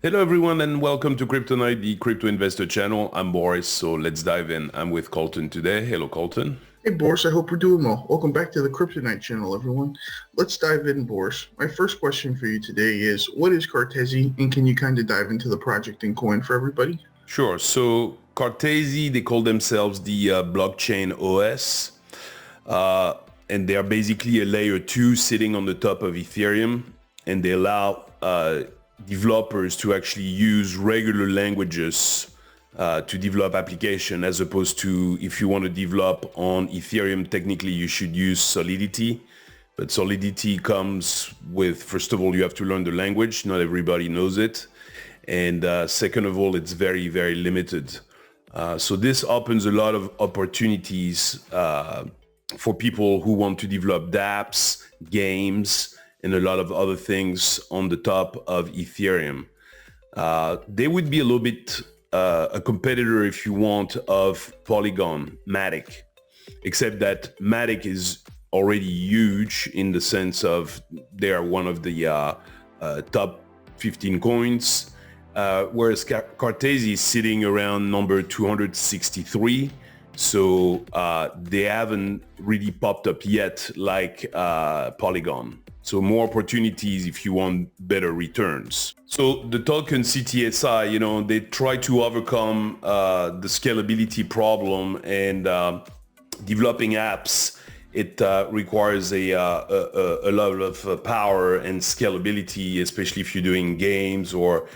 Hello everyone and welcome to Crypto Night, the crypto investor channel. I'm Boris, so let's dive in. I'm with Colton today. Hello Colton. Hey Boris, I hope we're doing well. Welcome back to the Kryptonite channel, everyone. Let's dive in, Boris. My first question for you today is, what is Cartesi, and can you kind of dive into the project and coin for everybody? Sure. So Cartesi, they call themselves the blockchain OS, uh, and they are basically a layer 2 sitting on the top of Ethereum, and they allow developers to actually use regular languages to develop application, as opposed to if you want to develop on Ethereum, technically you should use Solidity. But Solidity comes with, first of all, you have to learn the language. Not everybody knows it. And second of all, it's very, very limited. So this opens a lot of opportunities for people who want to develop dApps, games, and a lot of other things on the top of Ethereum. They would be a little bit a competitor, if you want, of Polygon, Matic, except that Matic is already huge in the sense of they are one of the top 15 coins, whereas Cartesi is sitting around number 263. So they haven't really popped up yet like Polygon. So more opportunities if you want better returns. So the token CTSI, they try to overcome the scalability problem, and developing apps, it requires a level of power and scalability, especially if you're doing games or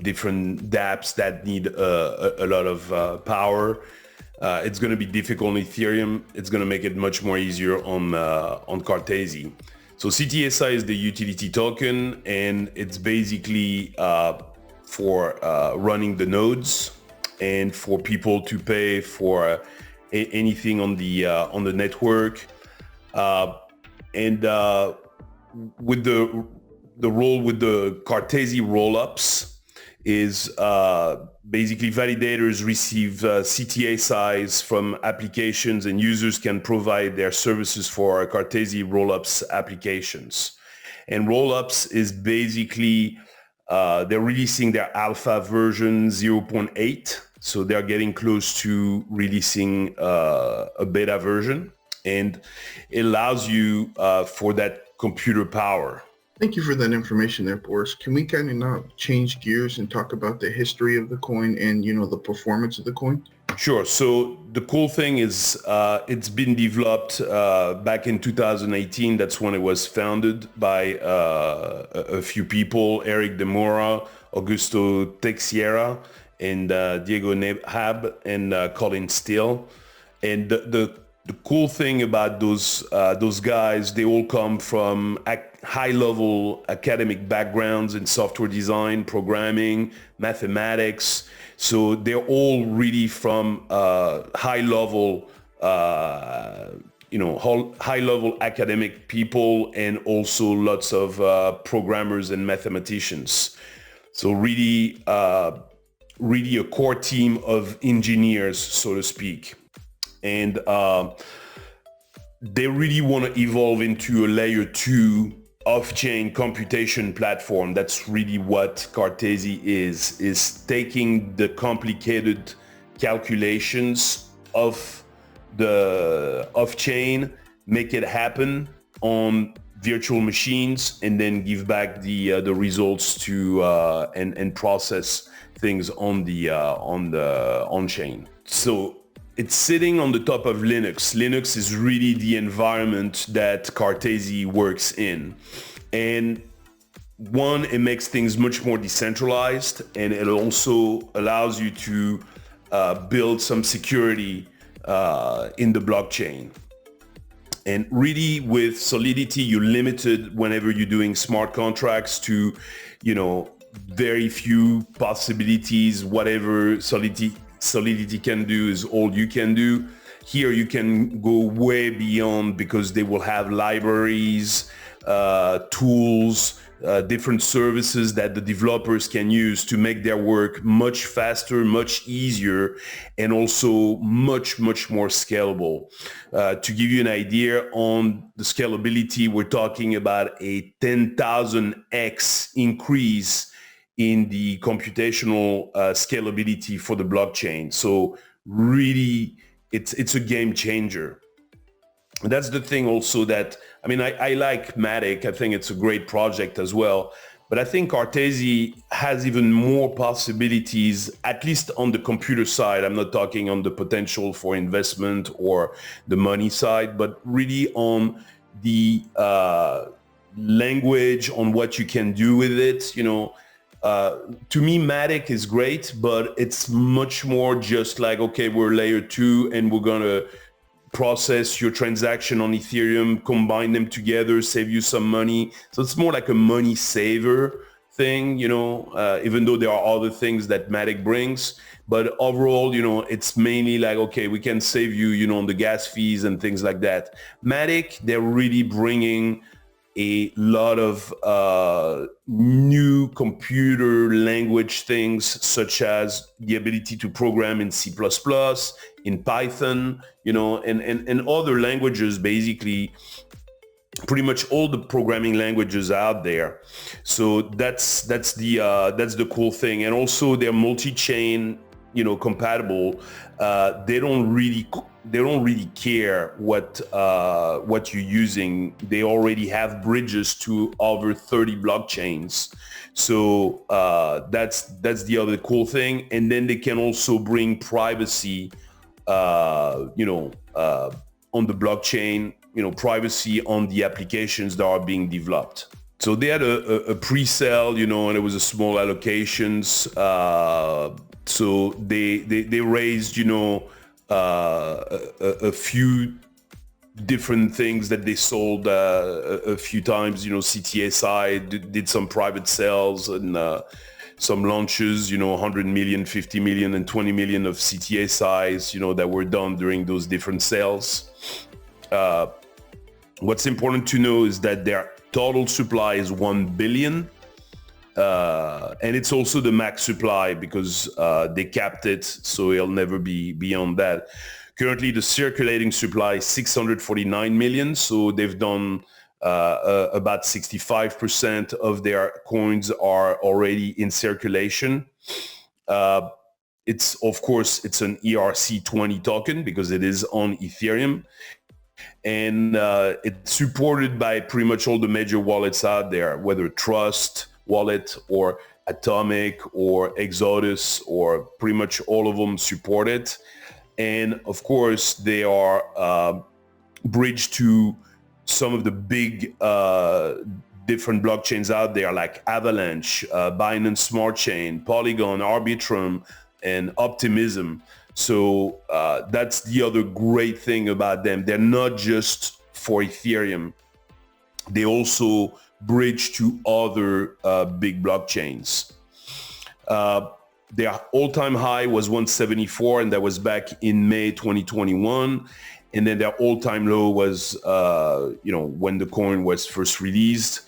different dApps that need a lot of power. It's going to be difficult on Ethereum. It's going to make it much more easier on Cartesi. So CTSI is the utility token, and it's basically for running the nodes and for people to pay for anything on the network. And with the role with the Cartesi rollups is basically validators receive CTSIs from applications, and users can provide their services for Cartesi rollups applications. And rollups is basically they're releasing their alpha version 0.8, so they're getting close to releasing a beta version, and it allows you for that computer power. Thank you for that information there, Boris. Can we kind of now change gears and talk about the history of the coin and, the performance of the coin? Sure. So the cool thing is it's been developed back in 2018. That's when it was founded by a few people, Eric Demora, Augusto Teixeira, and Diego Nehab, and Colin Steele. And the cool thing about those guys, they all come from high-level academic backgrounds in software design, programming, mathematics. So they're all really from high-level, high-level academic people, and also lots of programmers and mathematicians. So really a core team of engineers, so to speak. And they really want to evolve into a layer 2 off-chain computation platform. That's really what Cartesi is taking the complicated calculations of the off-chain, make it happen on virtual machines, and then give back the results to and process things on the on-chain. So it's sitting on the top of Linux. Linux is really the environment that Cartesi works in. And one, it makes things much more decentralized, and it also allows you to build some security in the blockchain. And really with Solidity, you're limited whenever you're doing smart contracts to, very few possibilities. Whatever Solidity can do is all you can do. Here you can go way beyond, because they will have libraries, tools, different services that the developers can use to make their work much faster, much easier, and also much, much more scalable. To give you an idea on the scalability, we're talking about a 10,000x increase in the computational scalability for the blockchain. So really, it's a game changer. And that's the thing also that, I mean, I like Matic. I think it's a great project as well. But I think Cartesi has even more possibilities, at least on the computer side. I'm not talking on the potential for investment or the money side, but really on the language, on what you can do with it. To me, Matic is great, but it's much more just like, okay, we're layer 2 and we're going to process your transaction on Ethereum, combine them together, save you some money. So it's more like a money saver thing, even though there are other things that Matic brings. But overall, it's mainly like, okay, we can save you, on the gas fees and things like that. Matic, they're really bringing a lot of new computer language things, such as the ability to program in C++, in Python, and other languages, basically pretty much all the programming languages out there. So that's the cool thing. And also they're multi-chain, compatible. They don't really care what you're using. They already have bridges to over 30 blockchains. So that's the other cool thing. And then they can also bring privacy, on the blockchain, privacy on the applications that are being developed. So they had a pre-sale, and it was a small allocations. So they raised, a few different things that they sold a few times. CTSI did some private sales and some launches, 100 million, 50 million, and 20 million of CTSIs, that were done during those different sales. What's important to know is that their total supply is 1 billion. And it's also the max supply because they capped it, so it'll never be beyond that. Currently, the circulating supply is 649 million, so they've done about 65% of their coins are already in circulation. It's an ERC20 token because it is on Ethereum. And it's supported by pretty much all the major wallets out there, whether Trust Wallet or Atomic or Exodus, or pretty much all of them support it. And of course, they are bridged to some of the big different blockchains out there, like Avalanche, Binance Smart Chain, Polygon, Arbitrum, and Optimism. So that's the other great thing about them. They're not just for Ethereum. They also bridge to other big blockchains. Their all-time high was 174, and that was back in May 2021. And then their all-time low was, when the coin was first released.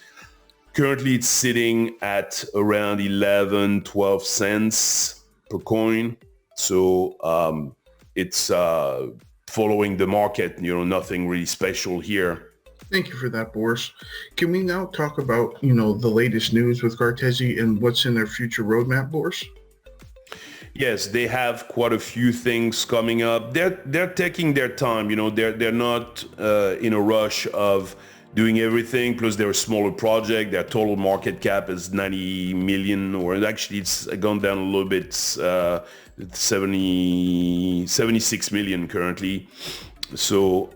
Currently, it's sitting at around 11, 12 cents per coin. So it's following the market, nothing really special here. Thank you for that, Boris. Can we now talk about, the latest news with Cartesi and what's in their future roadmap, Boris? Yes, they have quite a few things coming up. They're taking their time. They're not in a rush of doing everything. Plus, they're a smaller project. Their total market cap is 90 million, or actually it's gone down a little bit. It's 76 million currently. So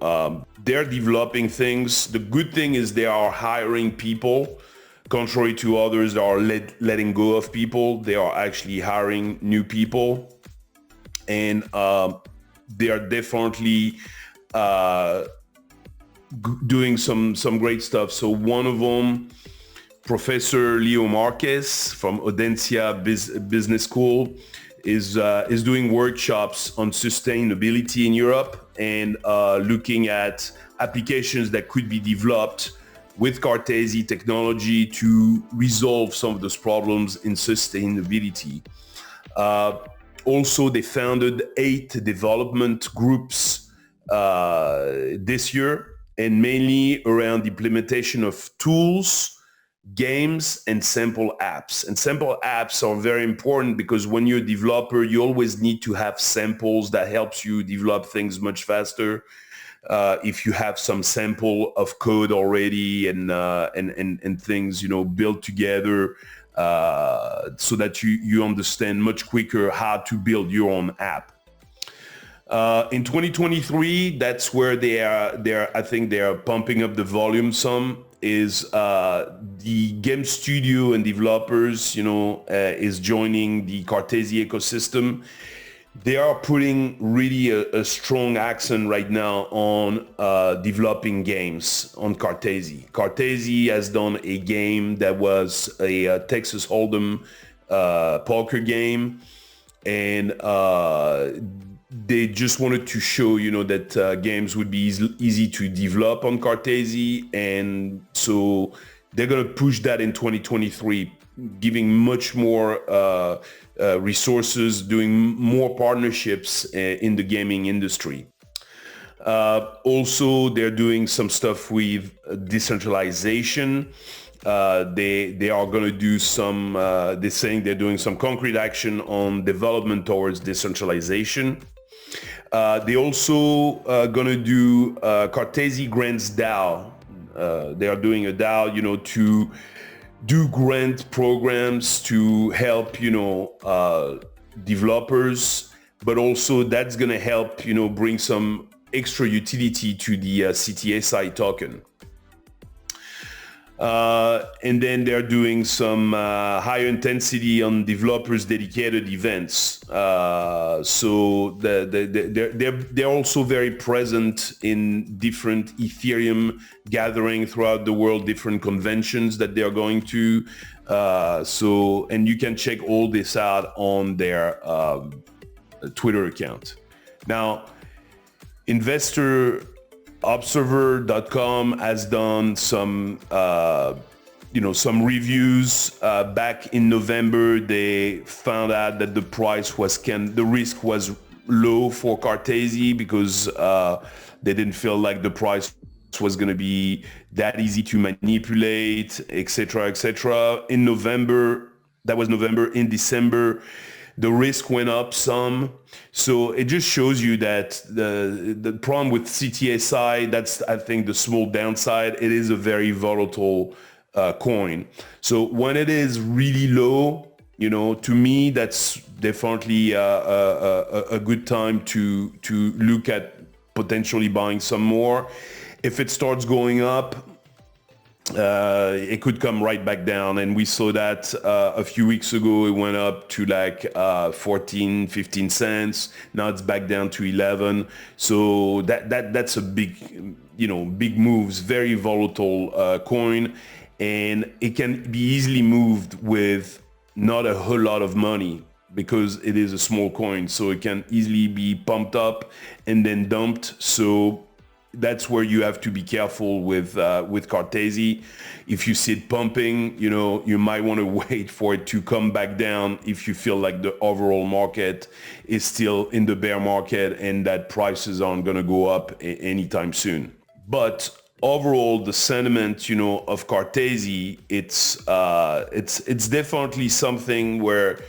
they're developing things. The good thing is they are hiring people. Contrary to others that are letting go of people, they are actually hiring new people. And they are definitely doing some great stuff. So one of them, Professor Leo Marquez from Audencia Business School, is doing workshops on sustainability in Europe and looking at applications that could be developed with Cartesi technology to resolve some of those problems in sustainability. Also, they founded 8 development groups this year, and mainly around the implementation of tools games and sample apps. And sample apps are very important because when you're a developer, you always need to have samples that helps you develop things much faster. If you have some sample of code already and things, built together, so that you understand much quicker how to build your own app. In 2023, that's where I think they are pumping up the volume some, is the game studio and developers, is joining the Cartesi ecosystem. They are putting really a strong accent right now on developing games on Cartesi. Cartesi has done a game that was a Texas Hold'em poker game, and they just wanted to show, that games would be easy to develop on Cartesi, and so they're going to push that in 2023, giving much more resources, doing more partnerships in the gaming industry. Also, they're doing some stuff with decentralization. They are going to do some, they're saying they're doing some concrete action on development towards decentralization. They also going to do Cartesi Grants DAO. They are doing a DAO, to do grant programs to help, developers, but also that's going to help, bring some extra utility to the CTSI token. And then they're doing some higher intensity on developers dedicated events. So they're also very present in different Ethereum gathering throughout the world, different conventions that they're going to. And you can check all this out on their Twitter account. Now, InvestorObserver.com has done some, some reviews. Back in November, they found out that the risk was low for Cartesi because they didn't feel like the price was going to be that easy to manipulate, etc., etc. In November, in December, the risk went up some. So it just shows you that the problem with CTSI, that's, I think, the small downside. It is a very volatile coin. So when it is really low, to me, that's definitely a good time to look at potentially buying some more. If it starts going up, it could come right back down, and we saw that a few weeks ago. It went up to like 14, 15 cents. Now it's back down to 11. So that's a big, big moves. Very volatile coin, and it can be easily moved with not a whole lot of money because it is a small coin. So it can easily be pumped up and then dumped. So that's where you have to be careful with Cartesi. If you see it pumping, you might want to wait for it to come back down if you feel like the overall market is still in the bear market and that prices aren't going to go up anytime soon. But overall, the sentiment, of Cartesi, it's definitely something where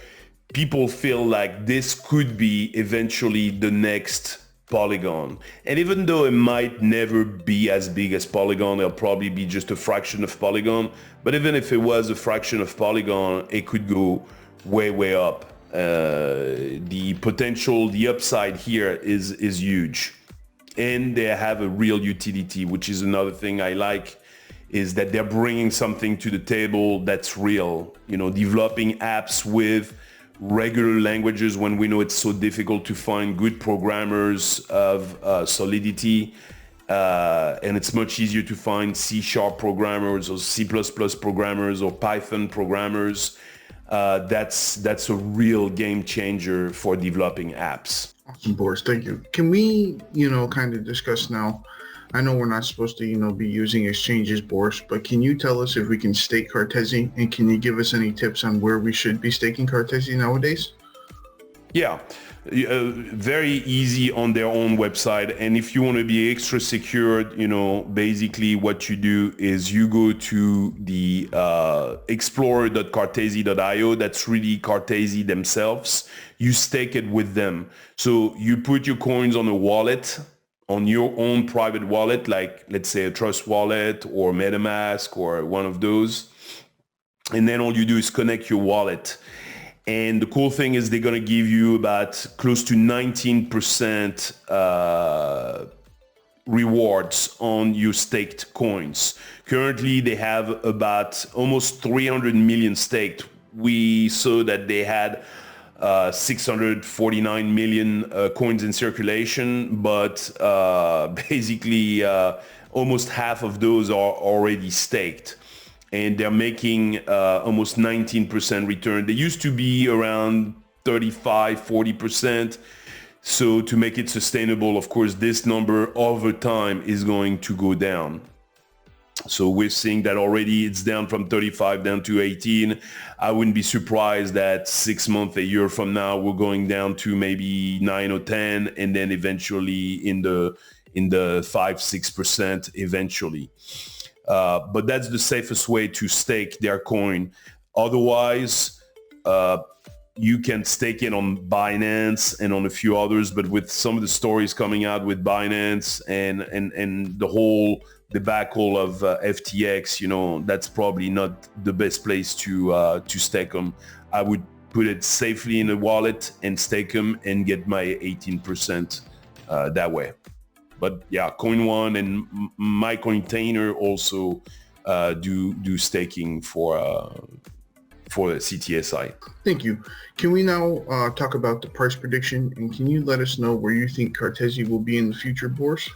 people feel like this could be eventually the next Polygon. And even though it might never be as big as Polygon, it'll probably be just a fraction of Polygon. But even if it was a fraction of Polygon, it could go way, way up. The potential, the upside here is huge. And they have a real utility, which is another thing I like, is that they're bringing something to the table that's real. Developing apps with regular languages when we know it's so difficult to find good programmers of solidity, and it's much easier to find C# programmers or C++ programmers or Python programmers. That's a real game changer for developing apps. Awesome, Boris. Thank you. Can we, kind of discuss now? I know we're not supposed to, be using exchanges, Boris, but can you tell us if we can stake Cartesi, and can you give us any tips on where we should be staking Cartesi nowadays? Yeah. very easy on their own website. And if you want to be extra secured, basically what you do is you go to the explorer.cartesi.io. That's really Cartesi themselves. You stake it with them. So you put your coins on a wallet, on your own private wallet, like let's say a Trust Wallet or MetaMask or one of those. And then all you do is connect your wallet. And the cool thing is they're going to give you about close to 19% rewards on your staked coins. Currently, they have about almost 300 million staked. We saw that they had 649 million coins in circulation, but basically almost half of those are already staked. And they're making almost 19% return. They used to be around 35-40%. So to make it sustainable, of course, this number over time is going to go down. So we're seeing that already it's down from 35 down to 18. I wouldn't be surprised that 6 months, a year from now, we're going down to maybe 9 or 10, and then eventually in the 5-6% eventually. But that's the safest way to stake their coin. Otherwise, you can stake it on Binance and on a few others. But with some of the stories coming out with Binance and the whole debacle of FTX, that's probably not the best place to stake them. I would put it safely in a wallet and stake them and get my 18% that way. But yeah, CoinOne and MyCointainer also do staking for CTSI. Thank you. Can we now talk about the price prediction, and can you let us know where you think Cartesi will be in the future, Boris?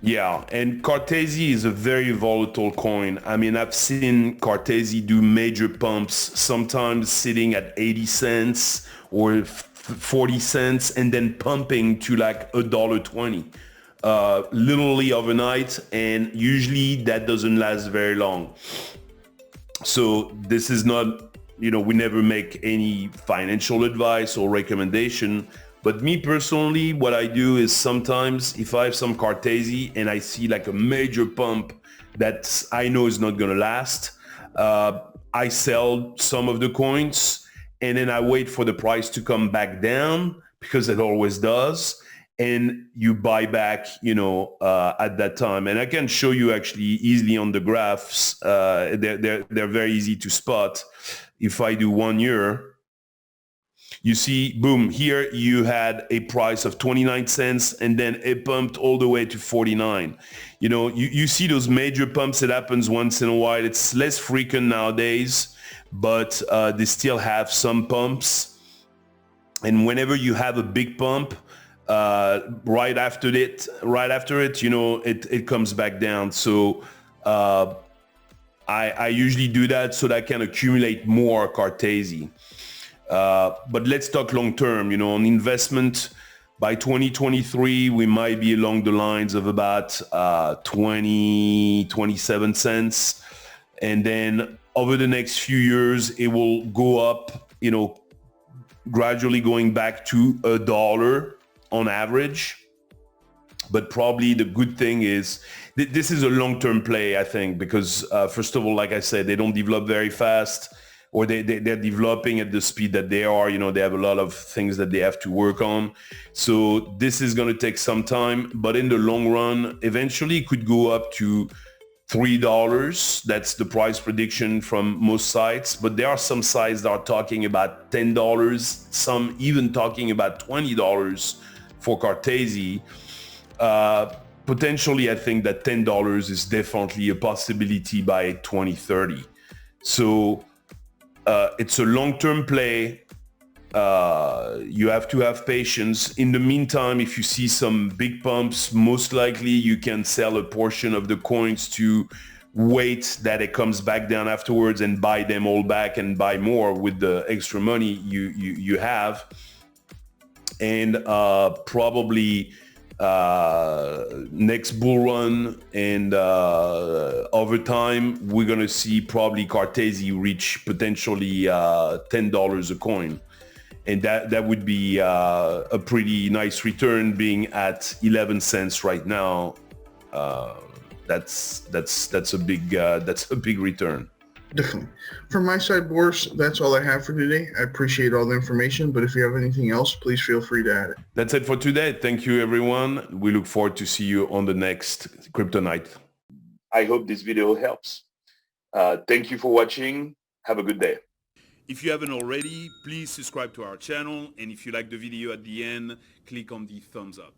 Yeah, and Cartesi is a very volatile coin. I mean, I've seen Cartesi do major pumps, sometimes sitting at 80 cents or 40 cents and then pumping to like $1.20. Literally overnight, and usually that doesn't last very long. So this is not, we never make any financial advice or recommendation, but me personally, what I do is sometimes if I have some Cartesi and I see like a major pump that I know is not going to last, I sell some of the coins and then I wait for the price to come back down, because it always does. And you buy back, at that time. And I can show you actually easily on the graphs. They're very easy to spot. If I do 1 year, you see, boom, here you had a price of 29 cents and then it pumped all the way to 49. You see those major pumps. It happens once in a while. It's less frequent nowadays, but they still have some pumps. And whenever you have a big pump, right after it, it comes back down. So I usually do that so that I can accumulate more Cartesi. But let's talk long term. On investment, by 2023, we might be along the lines of about 27 cents. And then over the next few years, it will go up, gradually going back to $1 on average. But probably the good thing is this is a long-term play, I think, because first of all, like I said, they don't develop very fast, or they're developing at the speed that they are. They have a lot of things that they have to work on. So this is going to take some time, but in the long run, eventually it could go up to $3. That's the price prediction from most sites, but there are some sites that are talking about $10, some even talking about $20 for Cartesi. Potentially, I think that $10 is definitely a possibility by 2030. So it's a long-term play. You have to have patience. In the meantime, if you see some big pumps, most likely you can sell a portion of the coins to wait that it comes back down afterwards and buy them all back and buy more with the extra money you have. And probably next bull run and over time, we're going to see probably Cartesi reach potentially $10 a coin. And that would be a pretty nice return, being at 11 cents right now. That's a big return. Definitely. From my side, Boris, that's all I have for today. I appreciate all the information, but if you have anything else, please feel free to add it. That's it for today. Thank you, everyone. We look forward to see you on the next Crypto Night. I hope this video helps. Thank you for watching. Have a good day. If you haven't already, please subscribe to our channel. And if you like the video at the end, click on the thumbs up.